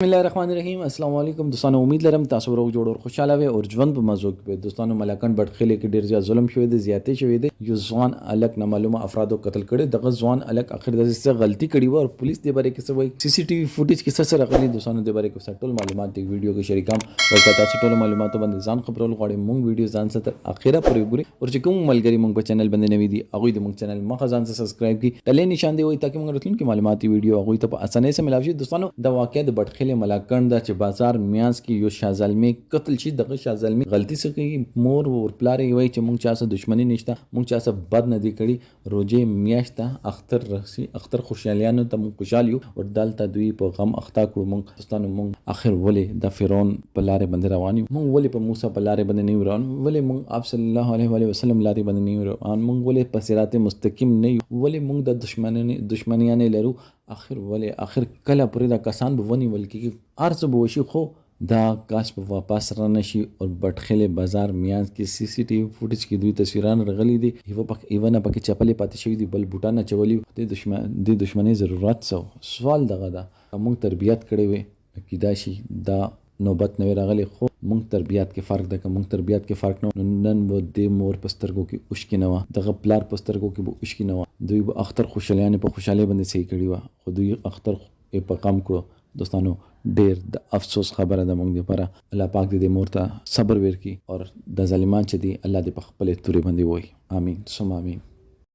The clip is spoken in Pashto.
बिस्मिल्लाहिर्रहमानिर्रहीम अस्सलाम वालेकुम दोस्तانو उम्मीद लरم تاسو روغ جوړ او خوشاله وي او ژوند په مزو کې دوستانو ملکان بټخلې کې ډیر زیات ظلم شوی دی زیاتې شوی دی یو ځوان الک نامعلومه افرادو قتل کړي دغه ځوان الک اخر د څه غلطي کړي و او پولیس د باره کې څه وایي سی سی ټي وي فوټیج کې څه سره غلي دوستانو د باره کې ټول معلومات د ویډیو کې شریکام ورته تاسو ټول معلوماتو باندې ځان خبرول غواړي مونږ ویډیو ځان ستر اخیره پورې ګوري او چې کوم ملګری مونږ په چینل باندې نوی دي هغه د مونږ چینل مخه ځان سبسکرایب کی ټلې نشان دی وي تاکي مونږ راتلونکي معلوماتي ویډیو هغه ته په اسانۍ سره ملاوي شي دوستانو د واقعیت د بټخلې ملکان د چې بازار میانس کې یو شازلمی قتل شي دغه شازلمی غلطي څه کوي مور ور پلار وي چې مونږ چا سره دښمنی نشته مونږ چا سره بد نه دی کړی روزه میاشته اختر رسي اختر خوشالیانو ته مونږ خوشال یو او دالته دوی په غم اختا کړو مونږ دوستانو مونږ اخر ولې د فرعون په لارې باندې روان یو مونږ ولې په موسی په لارې باندې نه روان ولې مونږ اپ صلی الله علیه و وسلم لارې باندې نه روان مونږ ولې په صراط مستقیم نه یو ولې مونږ د دښمنیانه لرو اخر کله پرې دا کسان به ونی ولکې ارڅ به وشي خو دا کاش په واپس را نشي او بټخلې بازار میانس کې سی سی ټي وي فوټیج کې دوی تصویران رغلي دي ایونه پکې چپلې پاتې شوی دي بل بوټانه چولي د دښمنۍ ضرورت سوال دغه دا موږ تربیات کړې وي کیدا شي دا نوبت نه راغلی خو مونږ تربیات کې فرق ده که مونږ تربیات کې فرق نه نن و د مور پسترګو کې اوشکی نه و دغه پلار پسترګو کې به اوشکی نه و دوی به اختر خوشالیانه په خوشاله باندې صحیح کړی و خو دوی اختر په کم کړو دوستانو ډیر د افسوس خبره ده مونږ لپاره الله پاک دې مور ته صبر ورکړي او د ظالمان چې دي الله دې په خپل توري باندې وای امين ثم امين